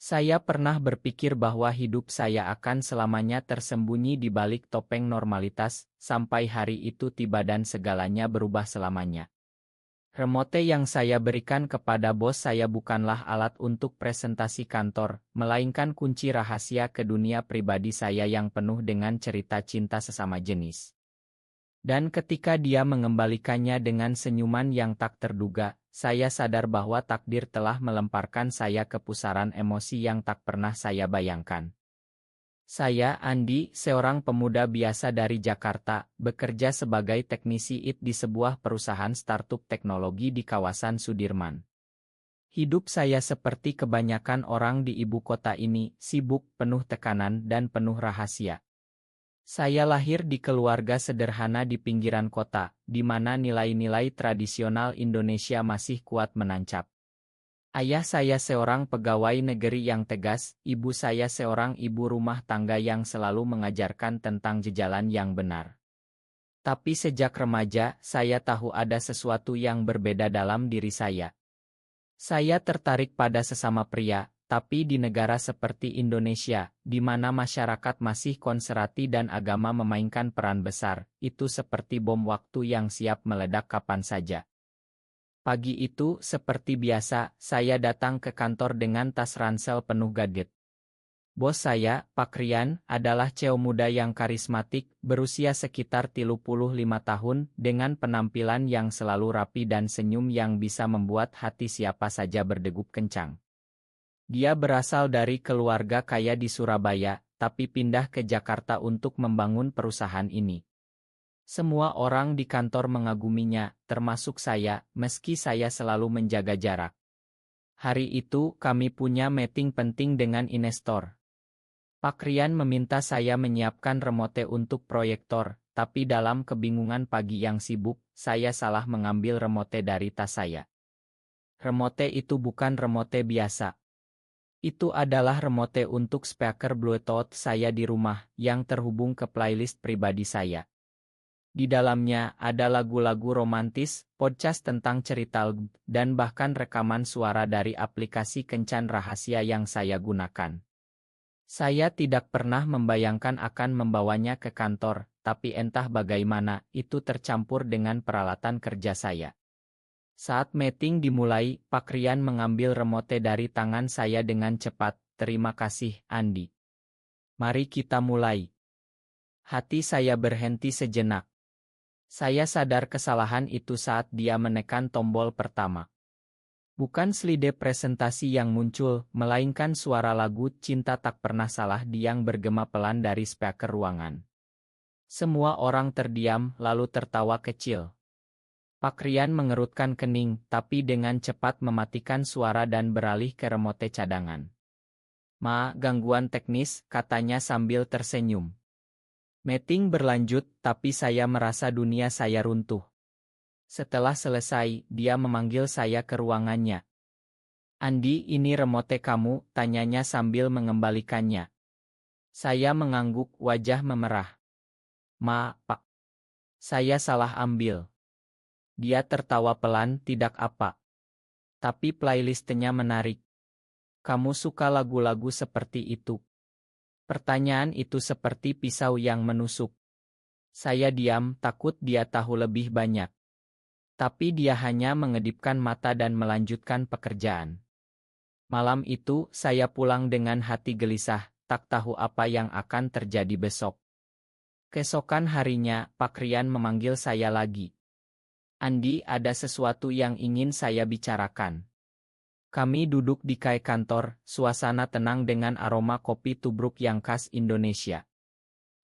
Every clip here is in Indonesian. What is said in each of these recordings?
Saya pernah berpikir bahwa hidup saya akan selamanya tersembunyi di balik topeng normalitas, sampai hari itu tiba dan segalanya berubah selamanya. Remote yang saya berikan kepada bos saya bukanlah alat untuk presentasi kantor, melainkan kunci rahasia ke dunia pribadi saya yang penuh dengan cerita cinta sesama jenis. Dan ketika dia mengembalikannya dengan senyuman yang tak terduga, saya sadar bahwa takdir telah melemparkan saya ke pusaran emosi yang tak pernah saya bayangkan. Saya, Andi, seorang pemuda biasa dari Jakarta, bekerja sebagai teknisi IT di sebuah perusahaan startup teknologi di kawasan Sudirman. Hidup saya seperti kebanyakan orang di ibu kota ini, sibuk, penuh tekanan, dan penuh rahasia. Saya lahir di keluarga sederhana di pinggiran kota, di mana nilai-nilai tradisional Indonesia masih kuat menancap. Ayah saya seorang pegawai negeri yang tegas, ibu saya seorang ibu rumah tangga yang selalu mengajarkan tentang jalan yang benar. Tapi sejak remaja, saya tahu ada sesuatu yang berbeda dalam diri saya. Saya tertarik pada sesama pria, tapi di negara seperti Indonesia, di mana masyarakat masih konservatif dan agama memainkan peran besar, itu seperti bom waktu yang siap meledak kapan saja. Pagi itu, seperti biasa, saya datang ke kantor dengan tas ransel penuh gadget. Bos saya, Pak Rian, adalah cewek muda yang karismatik, berusia sekitar 35 tahun, dengan penampilan yang selalu rapi dan senyum yang bisa membuat hati siapa saja berdegup kencang. Dia berasal dari keluarga kaya di Surabaya, tapi pindah ke Jakarta untuk membangun perusahaan ini. Semua orang di kantor mengaguminya, termasuk saya, meski saya selalu menjaga jarak. Hari itu, kami punya meeting penting dengan investor. Pak Rian meminta saya menyiapkan remote untuk proyektor, tapi dalam kebingungan pagi yang sibuk, saya salah mengambil remote dari tas saya. Remote itu bukan remote biasa. Itu adalah remote untuk speaker Bluetooth saya di rumah, yang terhubung ke playlist pribadi saya. Di dalamnya ada lagu-lagu romantis, podcast tentang cerita, dan bahkan rekaman suara dari aplikasi kencan rahasia yang saya gunakan. Saya tidak pernah membayangkan akan membawanya ke kantor, tapi entah bagaimana, itu tercampur dengan peralatan kerja saya. Saat meeting dimulai, Pak Rian mengambil remote dari tangan saya dengan cepat. "Terima kasih, Andi. Mari kita mulai." Hati saya berhenti sejenak. Saya sadar kesalahan itu saat dia menekan tombol pertama. Bukan slide presentasi yang muncul, melainkan suara lagu Cinta Tak Pernah Salah yang bergema pelan dari speaker ruangan. Semua orang terdiam, lalu tertawa kecil. Pak Rian mengerutkan kening, tapi dengan cepat mematikan suara dan beralih ke remote cadangan. Gangguan teknis," katanya sambil tersenyum. Meeting berlanjut, tapi saya merasa dunia saya runtuh. Setelah selesai, dia memanggil saya ke ruangannya. "Andi, ini remote kamu," tanyanya sambil mengembalikannya. Saya mengangguk, wajah memerah. Pak. Saya salah ambil." Dia tertawa pelan, "Tidak apa. Tapi playlistnya menarik. Kamu suka lagu-lagu seperti itu?" Pertanyaan itu seperti pisau yang menusuk. Saya diam, takut dia tahu lebih banyak. Tapi dia hanya mengedipkan mata dan melanjutkan pekerjaan. Malam itu, saya pulang dengan hati gelisah, tak tahu apa yang akan terjadi besok. Keesokan harinya, Pak Rian memanggil saya lagi. "Andi, ada sesuatu yang ingin saya bicarakan." Kami duduk di kai kantor, suasana tenang dengan aroma kopi tubruk yang khas Indonesia.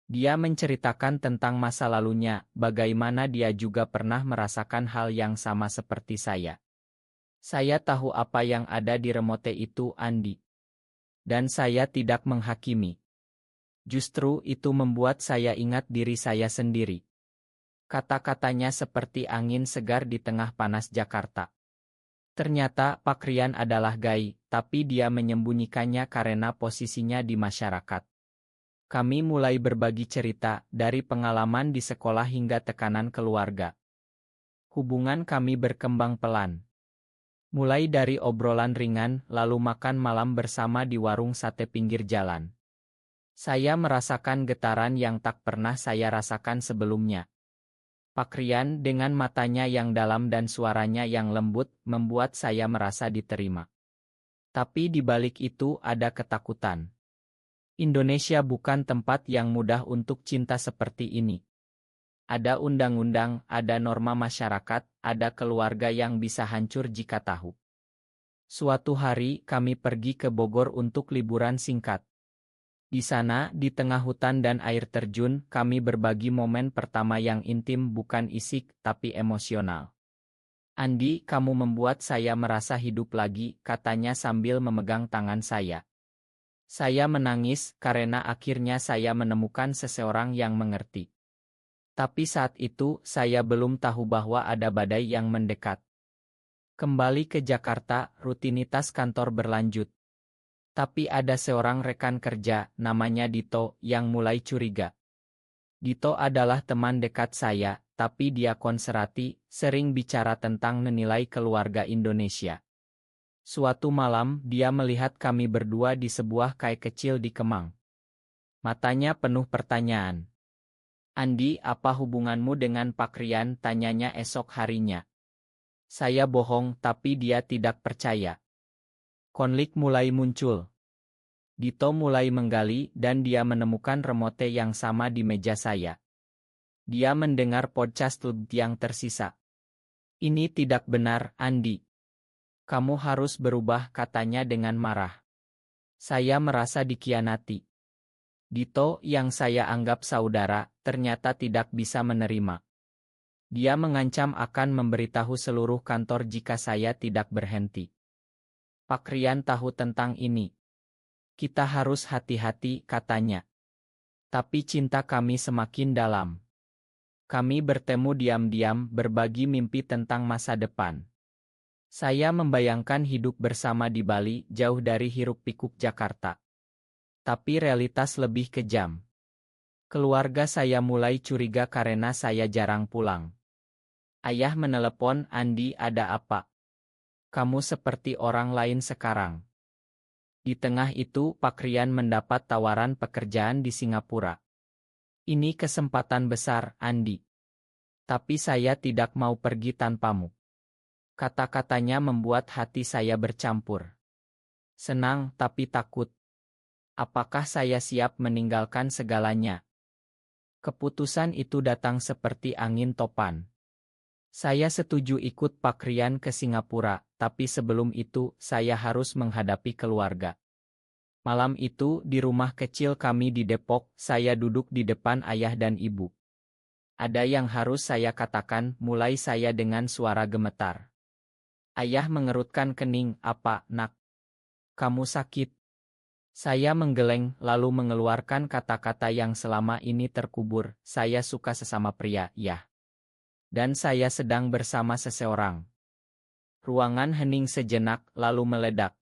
Dia menceritakan tentang masa lalunya, bagaimana dia juga pernah merasakan hal yang sama seperti saya. Saya tahu apa yang ada di remote itu, Andi. Dan saya tidak menghakimi. Justru itu membuat saya ingat diri saya sendiri. Kata-katanya seperti angin segar di tengah panas Jakarta. Ternyata Pak Rian adalah gay, tapi dia menyembunyikannya karena posisinya di masyarakat. Kami mulai berbagi cerita, dari pengalaman di sekolah hingga tekanan keluarga. Hubungan kami berkembang pelan. Mulai dari obrolan ringan, lalu makan malam bersama di warung sate pinggir jalan. Saya merasakan getaran yang tak pernah saya rasakan sebelumnya. Pak Rian dengan matanya yang dalam dan suaranya yang lembut membuat saya merasa diterima. Tapi di balik itu ada ketakutan. Indonesia bukan tempat yang mudah untuk cinta seperti ini. Ada undang-undang, ada norma masyarakat, ada keluarga yang bisa hancur jika tahu. Suatu hari kami pergi ke Bogor untuk liburan singkat. Di sana, di tengah hutan dan air terjun, kami berbagi momen pertama yang intim bukan isik, tapi emosional. Andi, kamu membuat saya merasa hidup lagi, katanya sambil memegang tangan saya. Saya menangis karena akhirnya saya menemukan seseorang yang mengerti. Tapi saat itu, saya belum tahu bahwa ada badai yang mendekat. Kembali ke Jakarta, rutinitas kantor berlanjut. Tapi ada seorang rekan kerja, namanya Dito, yang mulai curiga. Dito adalah teman dekat saya, tapi dia konservatif, sering bicara tentang nilai keluarga Indonesia. Suatu malam, dia melihat kami berdua di sebuah kai kecil di Kemang. Matanya penuh pertanyaan. Andi, apa hubunganmu dengan Pak Rian? Tanyanya esok harinya. Saya bohong, tapi dia tidak percaya. Konflik mulai muncul. Dito mulai menggali dan dia menemukan remote yang sama di meja saya. Dia mendengar podcast yang tersisa. Ini tidak benar, Andi. Kamu harus berubah, katanya dengan marah. Saya merasa dikhianati. Dito, yang saya anggap saudara, ternyata tidak bisa menerima. Dia mengancam akan memberitahu seluruh kantor jika saya tidak berhenti. Pak Rian tahu tentang ini. Kita harus hati-hati, katanya. Tapi cinta kami semakin dalam. Kami bertemu diam-diam, berbagi mimpi tentang masa depan. Saya membayangkan hidup bersama di Bali, jauh dari hiruk-pikuk Jakarta. Tapi realitas lebih kejam. Keluarga saya mulai curiga karena saya jarang pulang. Ayah menelepon, Andi, ada apa? Kamu seperti orang lain sekarang. Di tengah itu, Pak Rian mendapat tawaran pekerjaan di Singapura. Ini kesempatan besar, Andi. Tapi saya tidak mau pergi tanpamu. Kata-katanya membuat hati saya bercampur. Senang tapi takut. Apakah saya siap meninggalkan segalanya? Keputusan itu datang seperti angin topan. Saya setuju ikut Pak Rian ke Singapura, tapi sebelum itu, saya harus menghadapi keluarga. Malam itu, di rumah kecil kami di Depok, saya duduk di depan ayah dan ibu. Ada yang harus saya katakan, mulai saya dengan suara gemetar. Ayah mengerutkan kening, apa, nak? Kamu sakit? Saya menggeleng, lalu mengeluarkan kata-kata yang selama ini terkubur, saya suka sesama pria, ya. Dan saya sedang bersama seseorang. Ruangan hening sejenak, lalu meledak.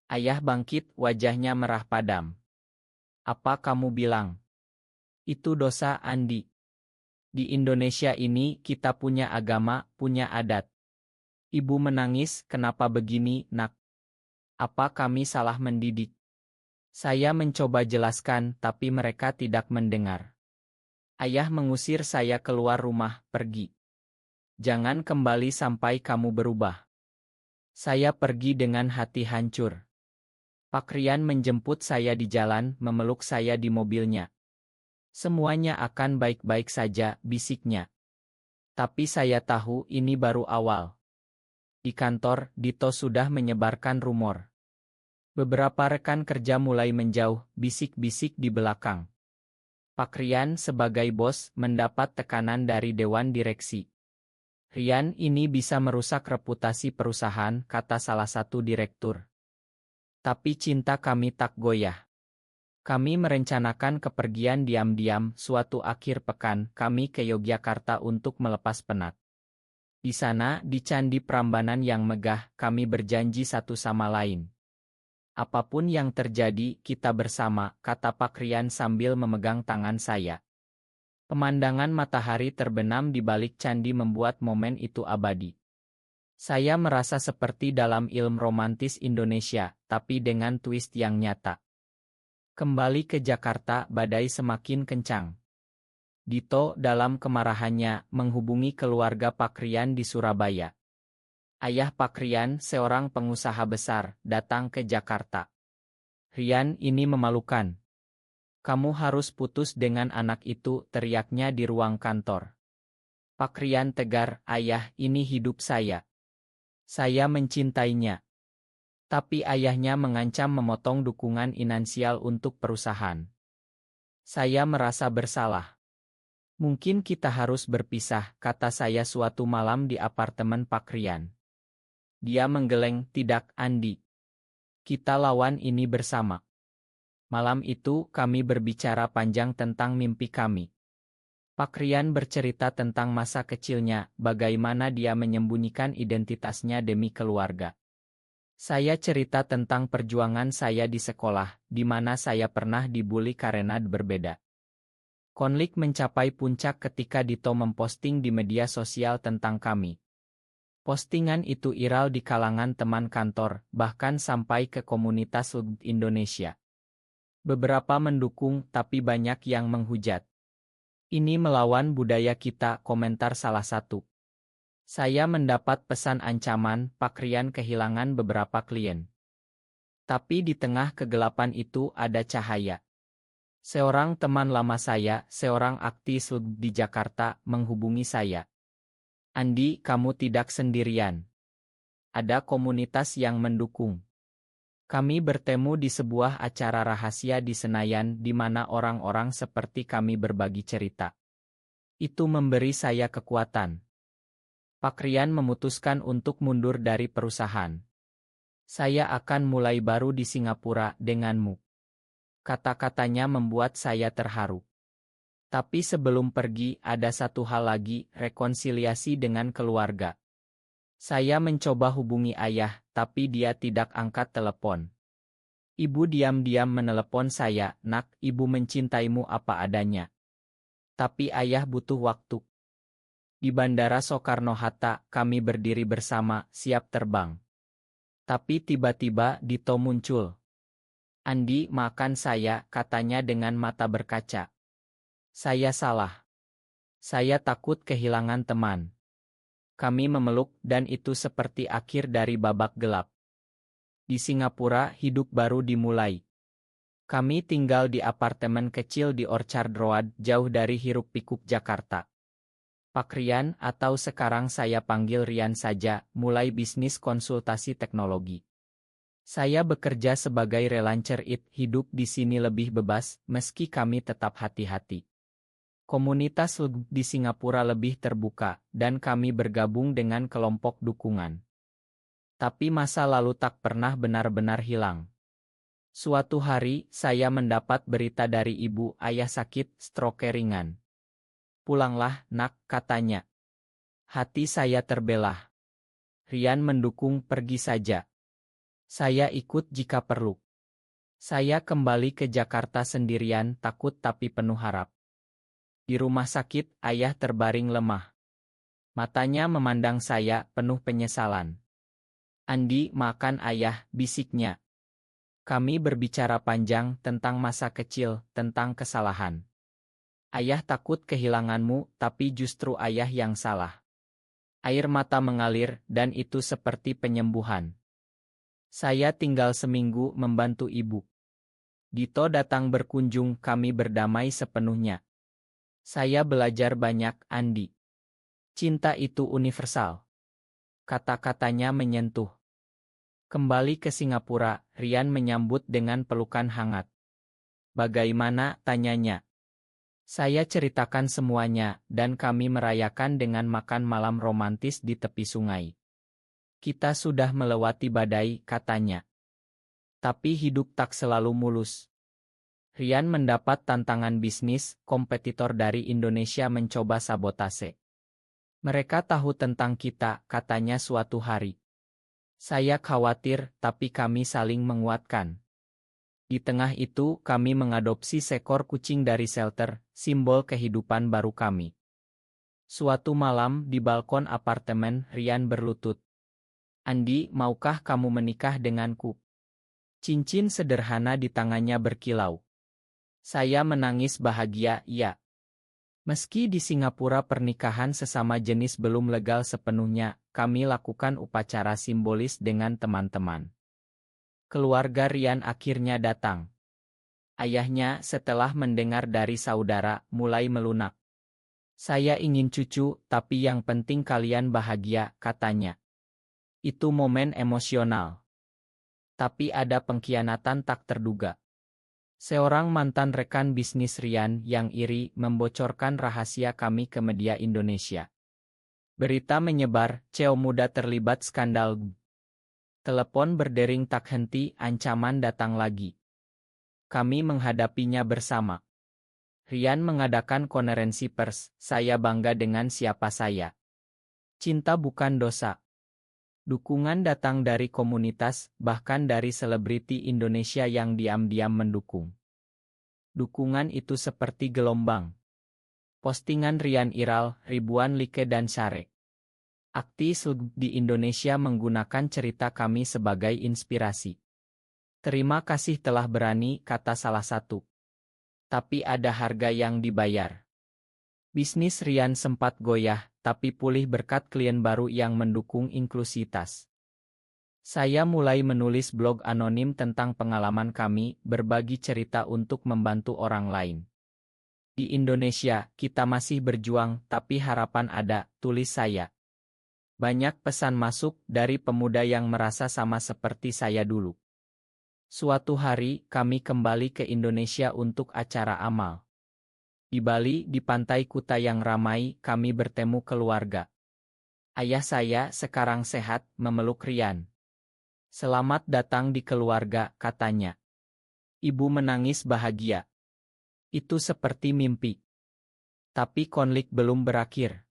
Ayah bangkit, wajahnya merah padam. Apa kamu bilang? Itu dosa, Andi. Di Indonesia ini, kita punya agama, punya adat. Ibu menangis, kenapa begini, nak? Apa kami salah mendidik? Saya mencoba jelaskan, tapi mereka tidak mendengar. Ayah mengusir saya keluar rumah, pergi. Jangan kembali sampai kamu berubah. Saya pergi dengan hati hancur. Pak Rian menjemput saya di jalan, memeluk saya di mobilnya. Semuanya akan baik-baik saja, bisiknya. Tapi saya tahu ini baru awal. Di kantor, Dito sudah menyebarkan rumor. Beberapa rekan kerja mulai menjauh, bisik-bisik di belakang. Pak Rian sebagai bos mendapat tekanan dari Dewan Direksi. Rian, ini bisa merusak reputasi perusahaan, kata salah satu direktur. Tapi cinta kami tak goyah. Kami merencanakan kepergian diam-diam, suatu akhir pekan, kami ke Yogyakarta untuk melepas penat. Di sana, di Candi Prambanan yang megah, kami berjanji satu sama lain. Apapun yang terjadi, kita bersama, kata Pak Rian sambil memegang tangan saya. Pemandangan matahari terbenam di balik candi membuat momen itu abadi. Saya merasa seperti dalam film romantis Indonesia, tapi dengan twist yang nyata. Kembali ke Jakarta, badai semakin kencang. Dito dalam kemarahannya menghubungi keluarga Pak Rian di Surabaya. Ayah Pak Rian, seorang pengusaha besar, datang ke Jakarta. "Rian, ini memalukan. Kamu harus putus dengan anak itu," teriaknya di ruang kantor. Pak Rian tegar, "Ayah, ini hidup saya. Saya mencintainya." Tapi ayahnya mengancam memotong dukungan finansial untuk perusahaan. Saya merasa bersalah. "Mungkin kita harus berpisah," kata saya suatu malam di apartemen Pak Rian. Dia menggeleng, "Tidak, Andi. Kita lawan ini bersama." Malam itu kami berbicara panjang tentang mimpi kami. Pak Rian bercerita tentang masa kecilnya, bagaimana dia menyembunyikan identitasnya demi keluarga. Saya cerita tentang perjuangan saya di sekolah, di mana saya pernah dibully karena berbeda. Konflik mencapai puncak ketika Dito memposting di media sosial tentang kami. Postingan itu viral di kalangan teman kantor, bahkan sampai ke komunitas Indonesia. Beberapa mendukung, tapi banyak yang menghujat. "Ini melawan budaya kita," komentar salah satu. Saya mendapat pesan ancaman, Pak Rian kehilangan beberapa klien. Tapi di tengah kegelapan itu ada cahaya. Seorang teman lama saya, seorang aktivis di Jakarta, menghubungi saya. "Andi, kamu tidak sendirian. Ada komunitas yang mendukung. Kami bertemu di sebuah acara rahasia di Senayan di mana orang-orang seperti kami berbagi cerita." Itu memberi saya kekuatan. Pak Rian memutuskan untuk mundur dari perusahaan. "Saya akan mulai baru di Singapura denganmu." Kata-katanya membuat saya terharu. Tapi sebelum pergi, ada satu hal lagi, rekonsiliasi dengan keluarga. Saya mencoba hubungi ayah, tapi dia tidak angkat telepon. Ibu diam-diam menelepon saya, "Nak, ibu mencintaimu apa adanya." Tapi ayah butuh waktu. Di Bandara Soekarno-Hatta, kami berdiri bersama, siap terbang. Tapi tiba-tiba Dito muncul. "Andi, maafkan saya," katanya dengan mata berkaca. Saya salah. Saya takut kehilangan teman. Kami memeluk dan itu seperti akhir dari babak gelap. Di Singapura, hidup baru dimulai. Kami tinggal di apartemen kecil di Orchard Road, jauh dari hiruk-pikuk Jakarta. Pak Rian, atau sekarang saya panggil Rian saja, mulai bisnis konsultasi teknologi. Saya bekerja sebagai relancer hidup di sini lebih bebas, meski kami tetap hati-hati. Komunitas di Singapura lebih terbuka, dan kami bergabung dengan kelompok dukungan. Tapi masa lalu tak pernah benar-benar hilang. Suatu hari, saya mendapat berita dari ibu, ayah sakit, stroke ringan. "Pulanglah, Nak," katanya. Hati saya terbelah. Rian mendukung, "Pergi saja. Saya ikut jika perlu." Saya kembali ke Jakarta sendirian, takut tapi penuh harap. Di rumah sakit, ayah terbaring lemah. Matanya memandang saya, penuh penyesalan. "Andi, makan ayah," bisiknya. Kami berbicara panjang tentang masa kecil, tentang kesalahan. "Ayah takut kehilanganmu, tapi justru ayah yang salah." Air mata mengalir, dan itu seperti penyembuhan. Saya tinggal seminggu membantu ibu. Dito datang berkunjung, kami berdamai sepenuhnya. Saya belajar banyak, Andi. Cinta itu universal. Kata-katanya menyentuh. Kembali ke Singapura, Rian menyambut dengan pelukan hangat. "Bagaimana?" tanyanya. Saya ceritakan semuanya, dan kami merayakan dengan makan malam romantis di tepi sungai. "Kita sudah melewati badai," katanya. Tapi hidup tak selalu mulus. Rian mendapat tantangan bisnis, kompetitor dari Indonesia mencoba sabotase. "Mereka tahu tentang kita," katanya suatu hari. Saya khawatir, tapi kami saling menguatkan. Di tengah itu, kami mengadopsi seekor kucing dari shelter, simbol kehidupan baru kami. Suatu malam, di balkon apartemen, Rian berlutut. Andi, maukah kamu menikah denganku? Cincin sederhana di tangannya berkilau. Saya menangis bahagia, iya. Meski di Singapura pernikahan sesama jenis belum legal sepenuhnya, kami lakukan upacara simbolis dengan teman-teman. Keluarga Rian akhirnya datang. Ayahnya, setelah mendengar dari saudara, mulai melunak. Saya ingin cucu, tapi yang penting kalian bahagia, katanya. Itu momen emosional. Tapi ada pengkhianatan tak terduga. Seorang mantan rekan bisnis Rian yang iri membocorkan rahasia kami ke media Indonesia. Berita menyebar, CEO muda terlibat skandal. Telepon berdering tak henti, ancaman datang lagi. Kami menghadapinya bersama. Rian mengadakan konferensi pers, saya bangga dengan siapa saya. Cinta bukan dosa. Dukungan datang dari komunitas, bahkan dari selebriti Indonesia yang diam-diam mendukung. Dukungan itu seperti gelombang. Postingan Rian Iral, ribuan like dan share. Aktis di Indonesia menggunakan cerita kami sebagai inspirasi. Terima kasih telah berani, kata salah satu. Tapi ada harga yang dibayar. Bisnis Rian sempat goyah, tapi pulih berkat klien baru yang mendukung inklusitas. Saya mulai menulis blog anonim tentang pengalaman kami, berbagi cerita untuk membantu orang lain. Di Indonesia, kita masih berjuang, tapi harapan ada, tulis saya. Banyak pesan masuk dari pemuda yang merasa sama seperti saya dulu. Suatu hari, kami kembali ke Indonesia untuk acara amal. Di Bali, di pantai Kuta yang ramai, kami bertemu keluarga. Ayah saya sekarang sehat, memeluk Rian. Selamat datang di keluarga, katanya. Ibu menangis bahagia. Itu seperti mimpi. Tapi konflik belum berakhir.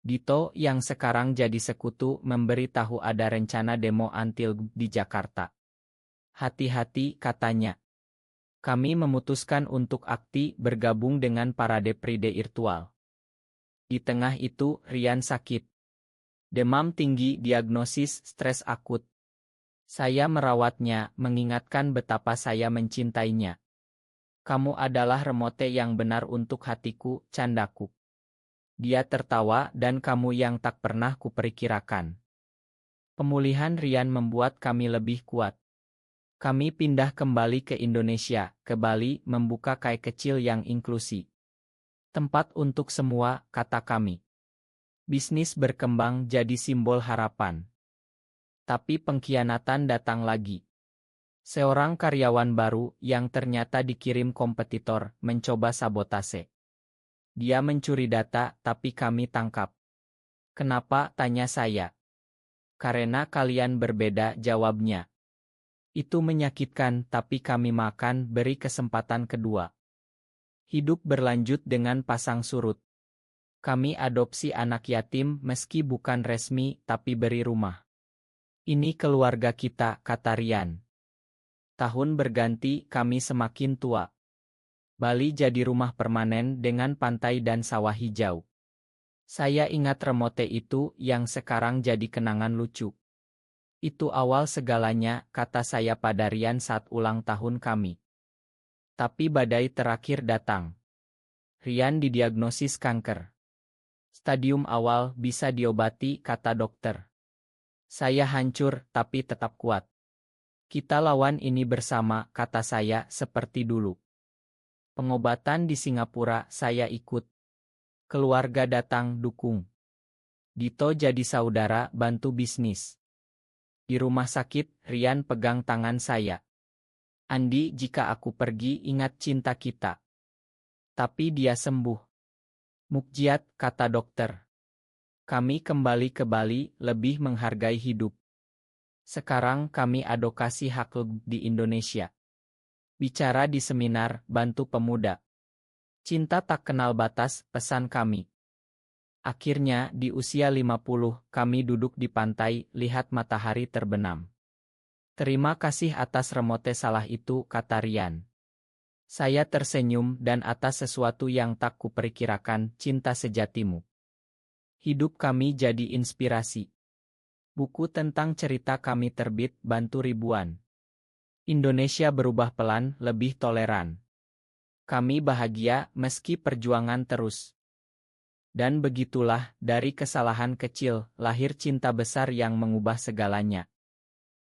Dito yang sekarang jadi sekutu memberi tahu ada rencana demo anti di Jakarta. Hati-hati, katanya. Kami memutuskan untuk aktif bergabung dengan parade Pride virtual. Di tengah itu, Rian sakit. Demam tinggi, diagnosis stres akut. Saya merawatnya, mengingatkan betapa saya mencintainya. Kamu adalah remote yang benar untuk hatiku, candaku. Dia tertawa dan kamu yang tak pernah kuperkirakan. Pemulihan Rian membuat kami lebih kuat. Kami pindah kembali ke Indonesia, ke Bali, membuka kai kecil yang inklusi. Tempat untuk semua, kata kami. Bisnis berkembang jadi simbol harapan. Tapi pengkhianatan datang lagi. Seorang karyawan baru yang ternyata dikirim kompetitor mencoba sabotase. Dia mencuri data, tapi kami tangkap. Kenapa? Tanya saya. Karena kalian berbeda, jawabnya. Itu menyakitkan, tapi kami makan, beri kesempatan kedua. Hidup berlanjut dengan pasang surut. Kami adopsi anak yatim meski bukan resmi, tapi beri rumah. Ini keluarga kita, kata Rian. Tahun berganti, kami semakin tua. Bali jadi rumah permanen dengan pantai dan sawah hijau. Saya ingat remote itu yang sekarang jadi kenangan lucu. Itu awal segalanya, kata saya pada Rian saat ulang tahun kami. Tapi badai terakhir datang. Rian didiagnosis kanker. Stadium awal bisa diobati, kata dokter. Saya hancur, tapi tetap kuat. Kita lawan ini bersama, kata saya, seperti dulu. Pengobatan di Singapura, saya ikut. Keluarga datang, dukung. Dito jadi saudara, bantu bisnis. Di rumah sakit, Rian pegang tangan saya. Andi, jika aku pergi, ingat cinta kita. Tapi dia sembuh. Mukjizat, kata dokter. Kami kembali ke Bali, lebih menghargai hidup. Sekarang kami advokasi hak di Indonesia. Bicara di seminar, bantu pemuda. Cinta tak kenal batas, pesan kami. Akhirnya, di usia 50, kami duduk di pantai, lihat matahari terbenam. Terima kasih atas remote salah itu, kata Rian. Saya tersenyum dan atas sesuatu yang tak kuperkirakan, cinta sejatimu. Hidup kami jadi inspirasi. Buku tentang cerita kami terbit bantu ribuan. Indonesia berubah pelan, lebih toleran. Kami bahagia meski perjuangan terus. Dan begitulah, dari kesalahan kecil, lahir cinta besar yang mengubah segalanya.